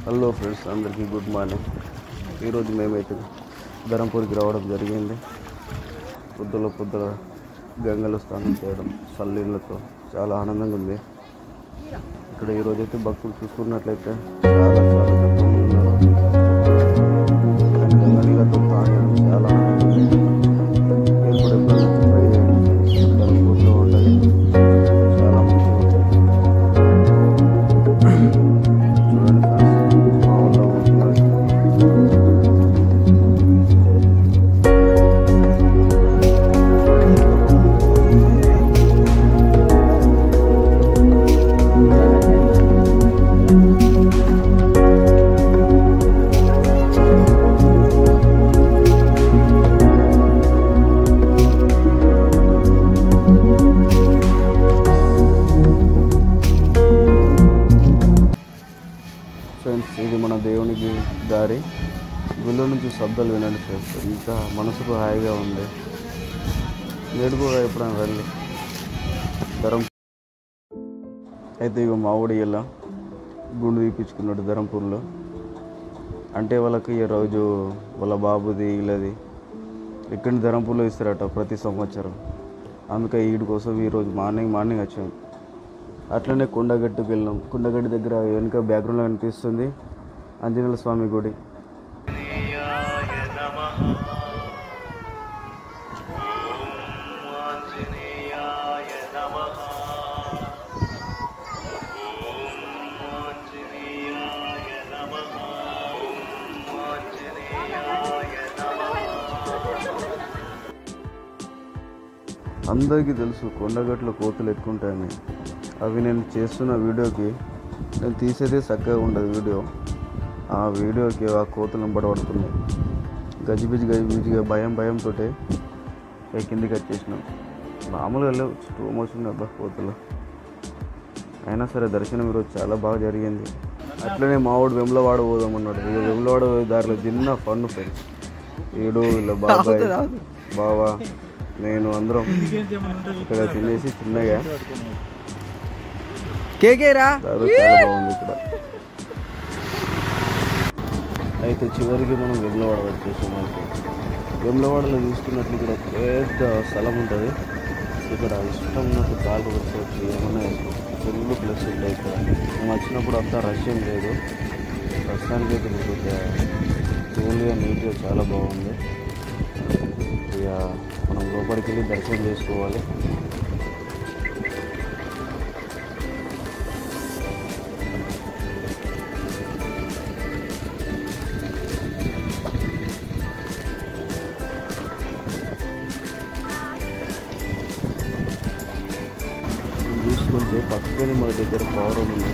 Hello friends, అందరికీ good morning. ఈరోజు మేమైతే ధరంపూర్కి రావడం జరిగింది. పొద్దుల గంగలో స్నానం చేయడం చల్లీళ్ళతో చాలా ఆనందంగా ఉంది. ఇక్కడ ఈరోజైతే భక్తులు చూసుకున్నట్లయితే చాలా తక్కువ ఉన్నారు. గంగ నీళ్ళతో తాగడం చాలా ఆనందంగా ఉంది. మీరు కూడా ఎప్పుడైనా ట్రై చేయండి. ధరంపూర్లో ఉంటుంది, చాలా మంచిగా ఉంటుంది. చూడండి ఫ్రెండ్స్, మా ఊళ్ళో ఉంటున్నారు. ఫ్రెండ్స్, ఇది మన దేవునికి దారి. గుళ్ళ నుంచి శబ్దాలు వినండి ఫ్రెండ్స్, ఇంకా మనసుకు హాయిగా ఉంది. నేను కూడా ఎప్పుడైనా వెళ్ళి ధరం అయితే ఇక మా ఊడి ఇలా గుండు తీపించుకున్నాడు ధరంపూర్లో. అంటే వాళ్ళకి ఈ రోజు వాళ్ళ బాబుది ఇలాది ఇక్కడిని ధరంపూర్లో ఇస్తారట ప్రతి సంవత్సరం. అందుకే వీడి కోసం ఈరోజు మార్నింగ్ వచ్చాం. అట్లనే కొండగట్టుకు వెళ్ళాం. కొండగట్టు దగ్గర వెనుక బ్యాక్గ్రౌండ్లో కనిపిస్తుంది ఆంజనేయ స్వామి గుడి. అందరికీ తెలుసు కొండగట్టులో కోతులు ఎక్కువ ఉంటాయని. అవి నేను చేస్తున్న వీడియోకి నేను తీసేదే చక్కగా ఉండదు వీడియో. ఆ వీడియోకి ఆ కోతులు వెంబడబడుతున్నాయి. గజిబిజిగా భయంతో కిందికి వచ్చేసినాం. మామూలుగా వెళ్ళవు, టూ మోషన్ అబ్బా కోతులు. అయినా సరే దర్శనం ఈరోజు చాలా బాగా జరిగింది. అట్లనే మావాడు వెమ్లవాడ పోదామన్నాడు. ఇక వెమ్లవాడ దారిలో చిన్న ఫన్ ఫ్రెండ్స్. వీడు వీళ్ళ బావా నేను అందరం ఇక్కడ తినేసి చిన్నగా చాలా బాగుంది ఇక్కడ. అయితే చివరికి మనం వెమ్లవాడ వచ్చేసాం. అయితే వెమ్లవాడలో చూసుకున్నట్లు ఇక్కడ పెద్ద స్థలం ఉంటుంది. ఇక్కడ ఇష్టం ఉన్నట్టు కాళ్ళు వచ్చి ఏమన్నా ఫుల్ ప్లేస్ ఉంటాయి. ఇక్కడ మేము వచ్చినప్పుడు అంతా రష్ ఏం లేదు. ప్రస్తుతానికి అయితే మీకు కూల్గా నీట్గా చాలా బాగుంది. ఇక మనం లోపలికి వెళ్ళి దర్శనం చేసుకోవాలి. చూసుకుంటే పక్కనే మన దగ్గర పవర్ ఉంది.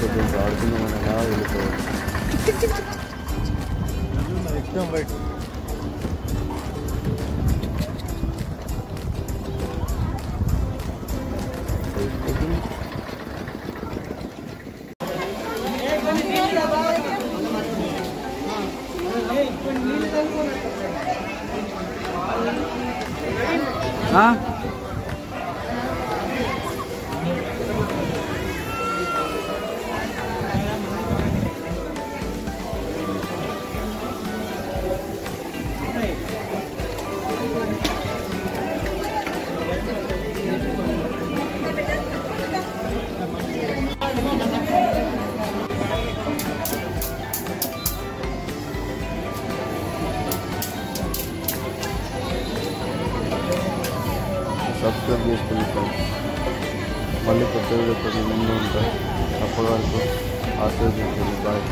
కొంచెం ఆడుకున్న మనం ఎలా వెళ్ళిపోవాలి. సబ్స్క్రైబ్ చేసుకుని ఫ్రెండ్స్, మళ్ళీ కొత్త వీడియోతో ముందు ఉంటాయి. అప్పటి వరకు ఆశీర్వదించండి. బాయ్.